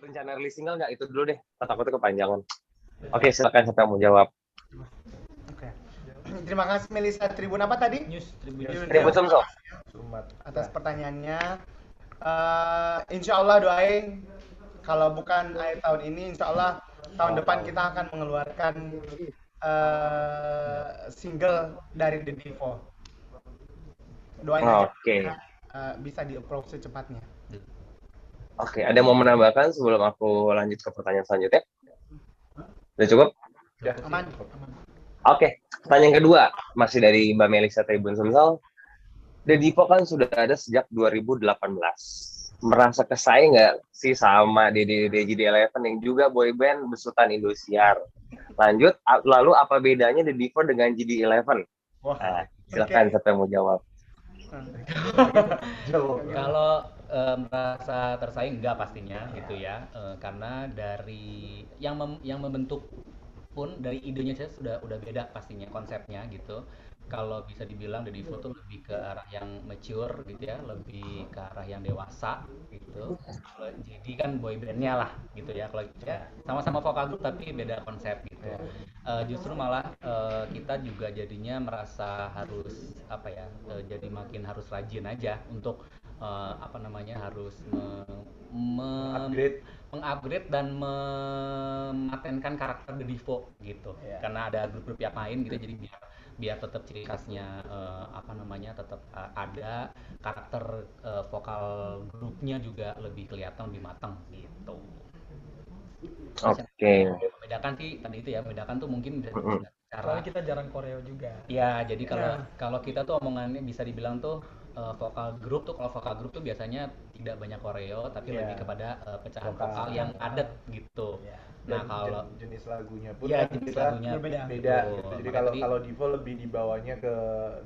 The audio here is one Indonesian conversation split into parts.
rencana rilis single nggak? Itu dulu deh, takutnya kepanjangan. Oke, silakan siapa yang mau jawab. Oke. Terima kasih Melisa. Tribun apa tadi? Tribun Sumsel. Atas pertanyaannya. Insya Allah doain kalau bukan akhir tahun ini, insya Allah tahun depan kita akan mengeluarkan single dari The Divo. Doain aja bisa di-approve secepatnya. Oke, ada yang mau menambahkan sebelum aku lanjut ke pertanyaan selanjutnya? Udah cukup? Aman. Oke, pertanyaan kedua masih dari Mbak Melisa Tribun Sumsel. The Divo kan sudah ada sejak 2018. Merasa kesaing nggak sih sama DJD11 yang juga boyband besutan Indosiar? Lanjut, lalu apa bedanya The Divo dengan GD11? Silakan siapa yang mau jawab. Kalau merasa tersaing enggak pastinya gitu ya, karena dari yang membentuk pun dari idenya saya udah beda pastinya konsepnya gitu. Kalau bisa dibilang The Divo tuh lebih ke arah yang mature gitu ya, lebih ke arah yang dewasa gitu. Kalau jadi kan boy bandnya lah gitu ya. Kalau ya sama-sama vokal group tapi beda konsep gitu. Justru malah kita juga jadinya merasa harus apa ya, jadi makin harus rajin aja untuk harus mengupgrade dan mematenkan karakter The Divo gitu. Karena ada grup-grup yang lain gitu, jadi biar tetap ciri khasnya tetap ada karakter vokal grupnya juga lebih kelihatan lebih matang gitu. Oke. Membedakan sih tadi itu ya, membedakan tuh mungkin bisa soalnya kita jarang koreo juga. Ya, jadi kalau kita tuh omongannya bisa dibilang tuh vokal grup tuh biasanya tidak banyak koreo tapi lebih kepada pecahan vokal yang padat gitu. Nah, kalau jenis lagunya pun ya, jenis lagunya beda gitu. Jadi kalau Divo lebih dibawanya ke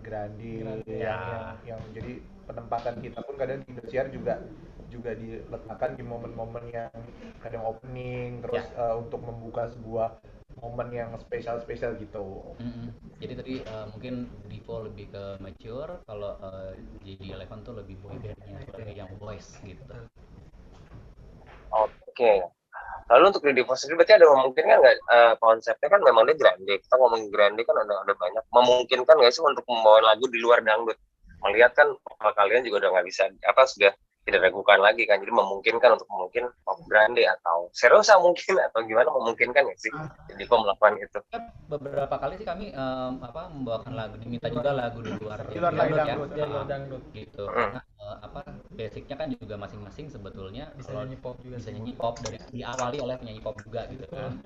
grande yang jadi penempatan kita pun kadang di Indosiar juga diletakkan di momen-momen yang kadang opening terus untuk membuka sebuah momen yang spesial gitu. Jadi tadi mungkin Divo lebih ke mature, kalau JD11 tuh lebih boy bandnya, lebih yang boys gitu. Oke. Lalu untuk di Divo sendiri berarti ada memungkinkan nggak, konsepnya kan memang dia grande, kita ngomongin grande kan ada banyak, memungkinkan nggak sih untuk membawa lagu di luar dangdut? Melihat kan kalian juga udah nggak bisa sudah tidak ragukan lagi kan, jadi memungkinkan untuk mungkin pop grande atau Serosa mungkin atau gimana, memungkinkan nggak sih jadi melakukan itu? Beberapa kali sih kami membawakan lagu, diminta juga lagu di luar dangdut gitu. Karena basicnya kan juga masing-masing sebetulnya bisa nyanyi pop juga, bisa nyanyi pop dari diawali oleh penyanyi pop juga gitu kan.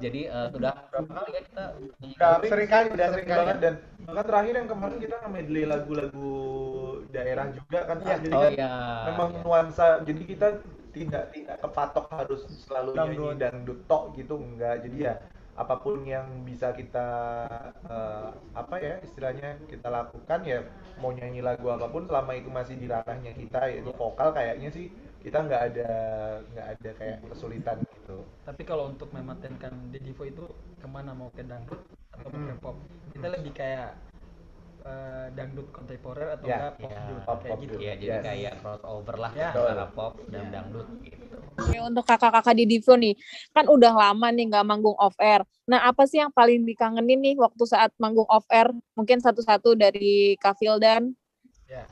jadi sudah berapa kali ya kita sering kali banget, dan bahkan terakhir yang kemarin kita medley lagu-lagu daerah juga kan. Jadi memang nuansa, jadi kita tidak kepatok harus selalu nyanyi dangdut tok gitu, enggak. Jadi ya apapun yang bisa kita istilahnya kita lakukan, ya mau nyanyi lagu apapun selama itu masih di ranahnya kita yaitu vokal, kayaknya sih kita nggak ada kayak kesulitan gitu. Tapi kalau untuk mematenkan The Divo itu kemana, mau ke dangdut atau ke pop? Kita lebih kayak dangdut kontemporer atau pop kayak gitu ya, jadi kayak crossover lah antara pop dan dangdut gitu. Oke, untuk kakak-kakak di Divo nih, kan udah lama nih nggak manggung off air. Nah, apa sih yang paling dikangenin nih waktu saat manggung off air? Mungkin satu-satu dari Kak Fildan. Ya,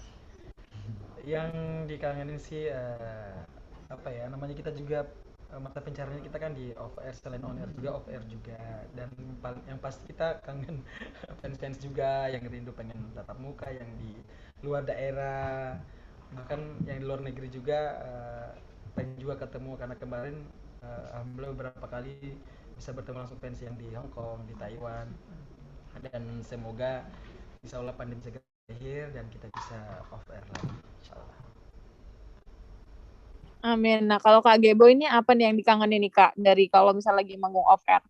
yang dikangenin sih namanya kita juga mata pencariannya kita kan di off air, selain on air juga off air juga, dan yang pasti kita kangen fans juga yang rindu pengen tatap muka yang di luar daerah, bahkan yang di luar negeri juga pengen juga ketemu, karena kemarin alhamdulillah beberapa kali bisa bertemu langsung fans yang di Hong Kong, di Taiwan, dan semoga insyaallah pandemi segera berakhir dan kita bisa off air lagi insyaallah. Amin. Nah, kalau Kak Gebo ini apa nih yang dikangenin nih Kak dari kalau misalnya lagi manggung off air?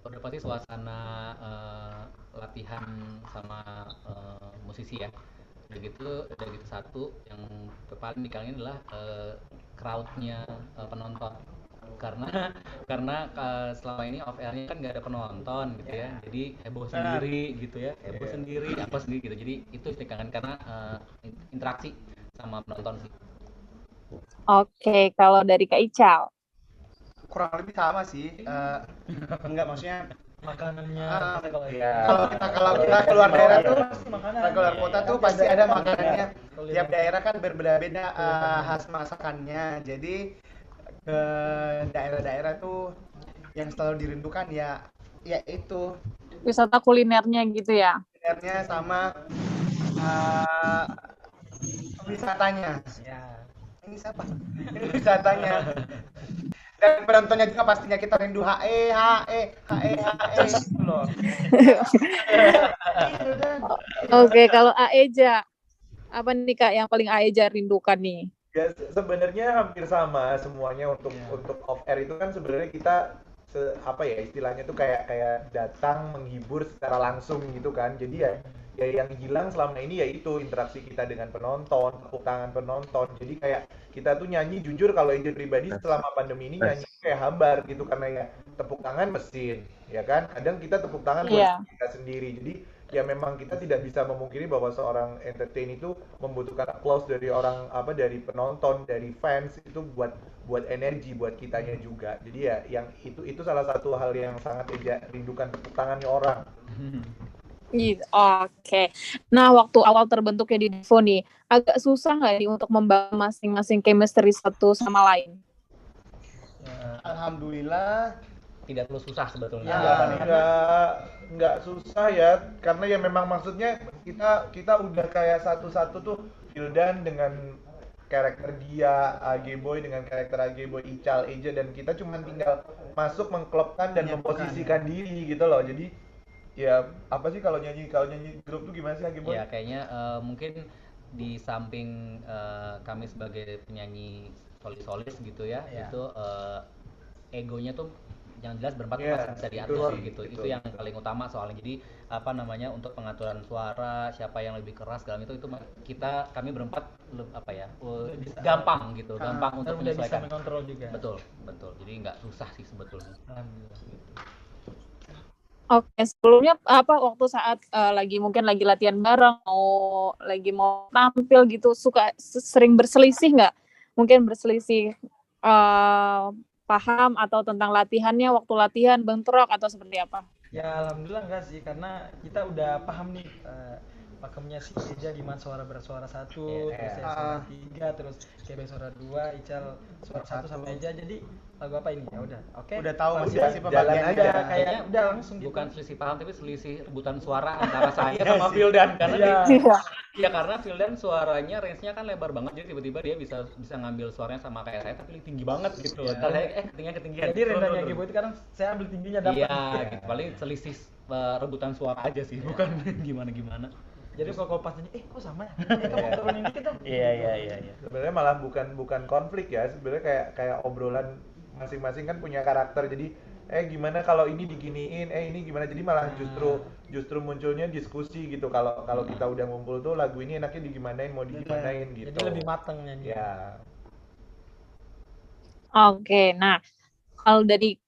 Udah pasti suasana latihan sama musisi ya. Udah gitu satu yang paling dikangenin adalah crowd-nya penonton. Karena selama ini off air-nya kan nggak ada penonton gitu ya. Jadi heboh sendiri gitu ya. Heboh sendiri, apa sendiri gitu. Jadi itu dikangen karena interaksi sama penonton sih. Oke, kalau dari Kak Ical. Kurang lebih sama sih. Enggak, maksudnya makanannya kalau kita keluar daerah tuh, kita keluar kota tuh pasti ada makanannya. Tiap daerah kan berbeda-beda khas masakannya. Jadi ke daerah-daerah tuh yang selalu dirindukan ya itu Wisata kulinernya gitu ya. kulinernya sama wisatanya. Ya. Ini siapa? Ini wisatanya. Dan penontonnya juga pastinya kita rindu HE loh. Oke, kalau Aeja, apa nih Kak yang paling Aeja rindukan nih? Ya sebenarnya hampir sama semuanya untuk off air itu kan sebenarnya kita apa ya istilahnya tuh kayak datang menghibur secara langsung gitu kan. Jadi ya yang hilang selama ini yaitu interaksi kita dengan penonton, tepuk tangan penonton. Jadi kayak kita tuh nyanyi jujur kalau ide pribadi selama pandemi ini nyanyi kayak hambar gitu karena ya tepuk tangan mesin, ya kan? Kadang kita tepuk tangan buat kita sendiri. Jadi ya memang kita tidak bisa memungkiri bahwa seorang entertain itu membutuhkan applause dari orang dari penonton, dari fans itu buat energi buat kitanya juga. Jadi ya yang itu salah satu hal yang sangat rindukan, tepuk tangannya orang. Oke. Nah, waktu awal terbentuknya di Divo nih, agak susah nggak nih untuk membangun masing-masing chemistry satu sama lain? Alhamdulillah tidak terlalu susah sebetulnya. Nggak susah ya, karena ya memang maksudnya kita udah kayak satu-satu tuh Vildan dengan karakter dia, AG Boy dengan karakter AG Boy, Ical, Eja, dan kita cuma tinggal masuk mengklopkan dan memposisikan diri gitu loh. Jadi ya apa sih kalau nyanyi grup tuh gimana sih AG Boy? Ya kayaknya mungkin di samping kami sebagai penyanyi solis gitu ya, itu egonya tuh yang jelas berempat pasti bisa diatur gitu. Itu yang paling utama soalnya. Jadi apa namanya untuk pengaturan suara, siapa yang lebih keras dalam itu kami berempat gampang gitu, gampang untuk menyesuaikan. Bisa mengontrol juga. Betul. Jadi nggak susah sih sebetulnya. Oke, sebelumnya waktu saat mungkin lagi latihan bareng, mau tampil gitu, suka sering berselisih nggak? Mungkin berselisih paham atau tentang latihannya, waktu latihan bentrok atau seperti apa? Ya alhamdulillah enggak sih, karena kita udah paham nih pakemnya si Eja gimana bersuara satu, terus saya suara 3, terus Kebe suara 2, Ical suara 1 sama Eja. Jadi lagu apa ini? Ya udah, oke. Udah tahu masing-masing pembagian aja kayaknya udah langsung gitu. Bukan selisih paham tapi selisih rebutan suara antara saya sama Vildan karena karena Vildan suaranya range-nya kan lebar banget, jadi tiba-tiba dia bisa ngambil suaranya sama kayak saya tapi tinggi banget gitu. Entar saya ketinggian. Jadi rendahnya Kebe itu kan saya ambil tingginya dapat. Iya, gitu. Paling selisih rebutan suara aja sih, bukan gimana. Jadi kalau pas nyanyi, kok sama ya? Kamu turunin dikit dong. Iya. Sebenarnya malah bukan konflik ya, sebenarnya kayak obrolan masing-masing kan punya karakter. Jadi gimana kalau ini diginiin, ini gimana, jadi malah justru munculnya diskusi gitu. Kalau kita udah ngumpul tuh lagu ini enaknya digimanain, mau digimanain gitu. Jadi lebih mateng nyanyi. Ya. Oke, nah kalau dari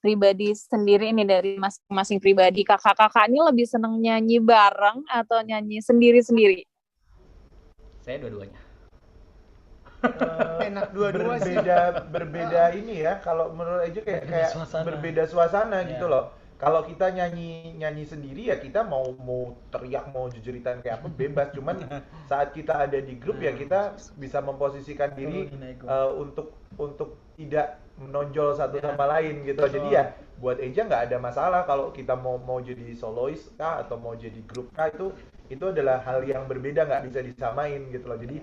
pribadi sendiri ini, dari masing-masing pribadi, kakak-kakak ini lebih seneng nyanyi bareng atau nyanyi sendiri-sendiri? Saya dua-duanya. Enak dua-dua sih. Berbeda ini ya, kalau menurut aja kayak berbeda suasana gitu loh. Kalau kita nyanyi sendiri ya kita mau teriak, mau jejeritan kayak apa bebas. Cuman saat kita ada di grup ya kita bisa memposisikan diri untuk tidak menonjol satu sama lain gitu. Jadi ya buat Eja nggak ada masalah kalau kita mau jadi solois kah atau mau jadi grup kah, itu adalah hal yang berbeda, nggak bisa disamain gitu loh. Jadi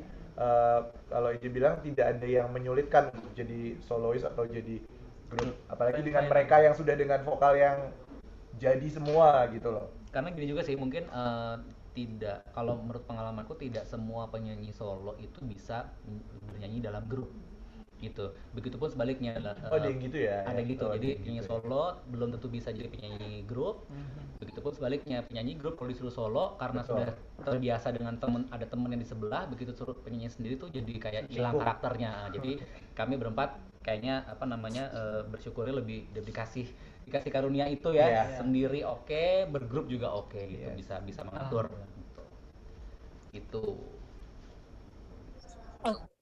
kalau Eja bilang tidak ada yang menyulitkan untuk jadi solois atau jadi grup, apalagi dengan mereka yang sudah dengan vokal yang jadi semua gitu loh. Karena gini juga sih, mungkin tidak, kalau menurut pengalamanku tidak semua penyanyi solo itu bisa bernyanyi dalam grup gitu. Begitupun sebaliknya. Ada yang gitu ya? Ada gitu. Jadi penyanyi solo belum tentu bisa jadi penyanyi grup. Begitupun sebaliknya, penyanyi grup kalau disuruh solo karena sudah terbiasa dengan ada temen yang di sebelah, begitu suruh penyanyi sendiri tuh jadi kayak hilang karakternya. Jadi kami berempat kayaknya bersyukurnya lebih dikasih karunia itu ya. Sendiri oke, bergrup juga oke gitu. Bisa mengatur gitu.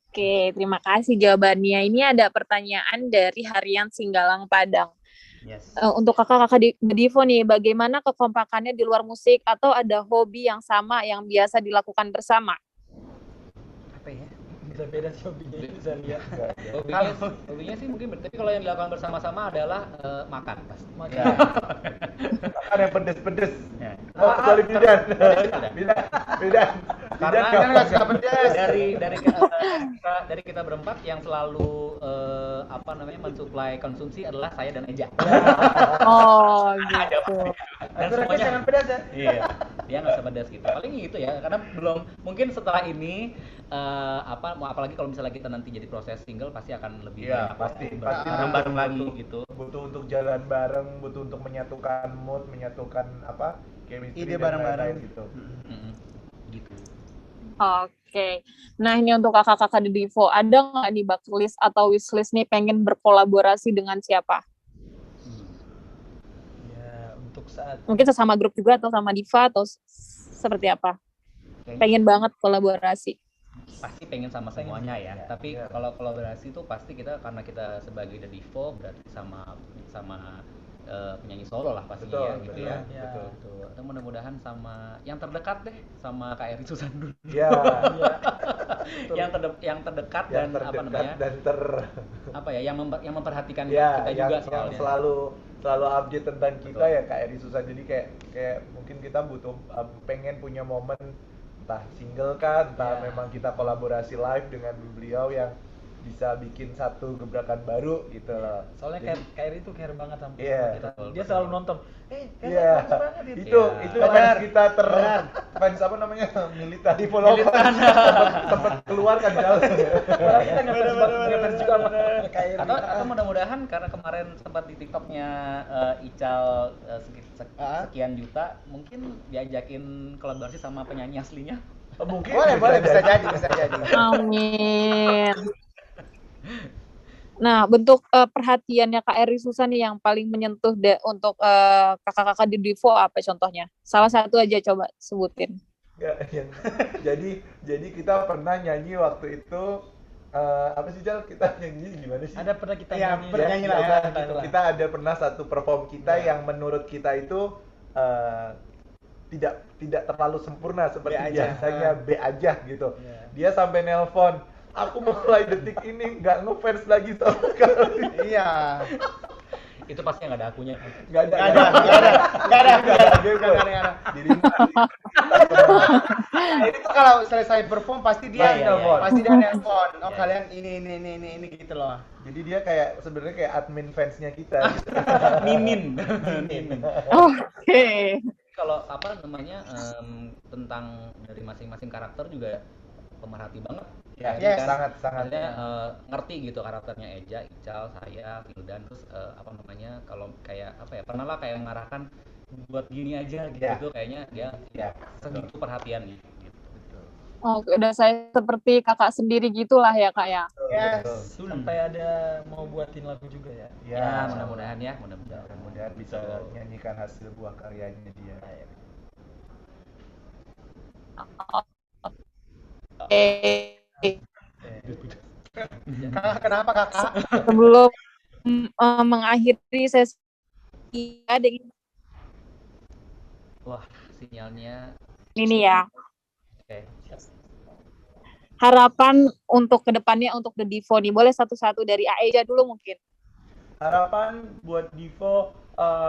Oke, terima kasih jawabannya. Ini ada pertanyaan dari Harian Singgalang Padang. Yes. Untuk kakak-kakak di Divo nih, bagaimana kekompakannya di luar musik atau ada hobi yang sama yang biasa dilakukan bersama? Apa ya? Beda sih hobinya, bisa lihat. Hobinya sih mungkin, tapi kalau yang dilakukan bersama-sama adalah makan pasti. Ya. Makan yang pedes-pedes. Ya. Oh, kecuali Bidan. Bidan. Karena kan nggak suka pedas. dari kita berempat yang selalu mensuplai konsumsi adalah saya dan Eja. Oh, gitu. Dan semuanya jangan pedas ya. Iya, dia nggak usah pedas gitu. Paling gitu ya, karena belum mungkin setelah ini apalagi kalau misalnya kita nanti jadi proses single pasti akan lebih Iya, banyak pasti bareng lagi gitu. Butuh untuk jalan bareng, butuh untuk menyatukan mood, menyatukan chemistry Ide dan bareng-bareng lain-lain gitu. Gitu. Oke. Nah, ini untuk kakak-kakak di Divo, ada nggak nih bucket list atau wishlist nih pengen berkolaborasi dengan siapa? Ya, untuk saat Mungkin sesama grup juga atau sama Diva atau seperti apa? Pengen banget kolaborasi. Pasti pengen sama semuanya ya. Tapi kalau kolaborasi itu pasti kita, karena kita sebagai The Divo berarti sama penyanyi solo lah pastinya gitu ya. Betul. Gitu. Atau mudah-mudahan sama yang terdekat deh, sama Kak Eri Susandu. Iya. yang terdekat dan yang memperhatikan Ya, kita yang juga soalnya. selalu update tentang kita ya Kak Eri Susan. Jadi kayak mungkin kita butuh pengen punya momen entah single kan, entah memang kita kolaborasi live dengan beliau yang bisa bikin satu gebrakan baru gitu loh. soalnya Kak Eri tuh care banget sama Iya, kita. betul, Dia betul. selalu nonton. Iya. bagus banget Itu Benar. fans kita fans apa namanya? Militan. Di follow sempat keluar kan jauh. Padahal kita ngefans juga sama Kak Eri. Atau mudah-mudahan karena kemarin sempat di TikToknya Ical sekian juta, mungkin diajakin kolaborasi sama penyanyi aslinya. Mungkin Boleh bisa jadi. Amin. Nah, bentuk perhatiannya Kak Eri Susan nih yang paling menyentuh untuk kakak-kakak di Divo apa contohnya? Salah satu aja coba sebutin. Jadi kita pernah nyanyi waktu itu apa sih Jal? Kita nyanyi gimana sih? Ada pernah kita Iya, nyanyi. bernyanyi lah ya, ya. Kita ada pernah satu perform kita yang menurut kita itu tidak terlalu sempurna seperti B aja. biasanya, B aja gitu. Iya. Dia sampai nelpon, aku mulai detik ini nggak ngefans lagi sama sekali. Iya. Itu pasti nggak ada akunya. Nggak ada. Diri Itu kalau selesai perform pasti dia Iya. pasti dia nelpon. Oh, kalian ini gitu loh. Jadi dia sebenarnya kayak admin fansnya kita. Gitu. Mimin. Oke. Kalau tentang dari masing-masing karakter juga pemerhati banget. Ya, Yes. sangat. Maksudnya ngerti gitu karakternya Eja, Ical, saya, Vildan, terus kalau kayak pernah lah kayak mengarahkan buat gini aja gitu, Ya. kayaknya dia Ya, segitu perhatian gitu. Oh, udah saya seperti kakak sendiri gitulah ya Kak ya. Yes. Sampai ada mau buatin lagu juga ya. Ya, mudah-mudahan ya, mudah-mudahan. Mudah-mudahan bisa nyanyikan hasil buah karyanya dia. Kakak, kenapa kakak? Sebelum mengakhiri sesi ada Wah, sinyalnya ini ya. oke. Harapan untuk kedepannya untuk The Divo nih, boleh satu-satu dari Aeja dulu mungkin. Harapan buat Divo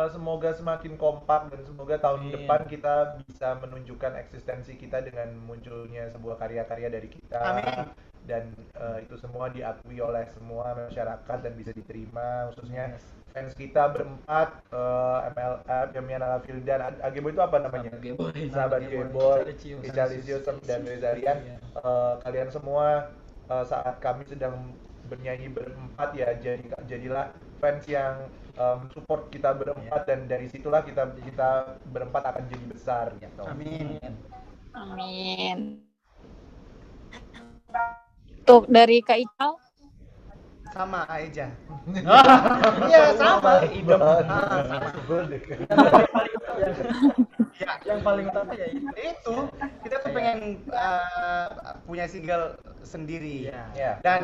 semoga semakin kompak dan semoga tahun depan kita bisa menunjukkan eksistensi kita dengan munculnya sebuah karya-karya dari kita. Amin. Dan itu semua diakui oleh semua masyarakat dan bisa diterima, khususnya fans kita berempat, MLF, Jamian Alafil dan Agebo itu apa namanya? Sahabat Geboy, Icalisius dan Rezalian. Kalian semua saat kami sedang bernyanyi berempat ya, jadilah fans yang support kita berempat dan dari situlah kita berempat akan jadi besar gitu. Amin. Amin. Untuk dari Kak Ical, Sama aja. Iya, sama. Idem. Yang paling utama ya itu. Itu kita tuh pengen punya single sendiri. Iya. Dan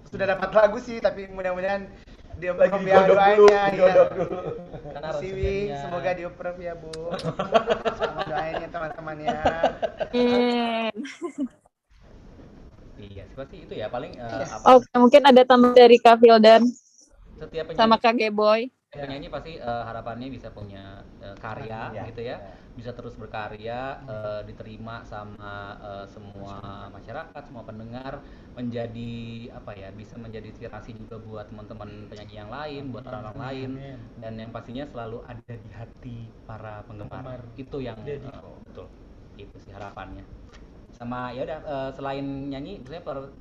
sudah dapat lagu sih, tapi mudah-mudahan dia Lagi ya digodok dulu. Karena Siwi, rezekinya. semoga dioper ya Bu. Sama doainnya teman-teman ya. Amin. Iya, seperti itu ya paling Oke, mungkin ada tambahan dari Kak Vildan setiap sama penyanyi, Kak Geboy. penyanyi pasti harapannya bisa punya karya gitu ya, bisa terus berkarya, diterima sama semua masyarakat, semua pendengar, menjadi apa ya, bisa menjadi inspirasi juga buat teman-teman penyanyi yang lain, buat orang-orang lain, dan yang pastinya selalu ada di hati para penggemar. Itu yang betul, itu sih harapannya. Sama ya udah, selain nyanyi, misalnya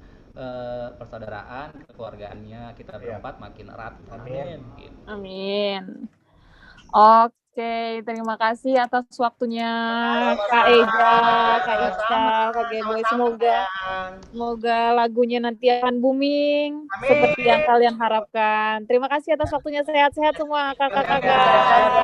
persaudaraan, kekeluargaannya kita berempat makin erat. Amin. Gitu. Amin. Oke, terima kasih atas waktunya Kak Eja, Kak Iskal, Kak Geboy. Semoga lagunya nanti akan booming seperti yang kalian harapkan. Terima kasih atas waktunya, sehat-sehat semua kakak-kakak.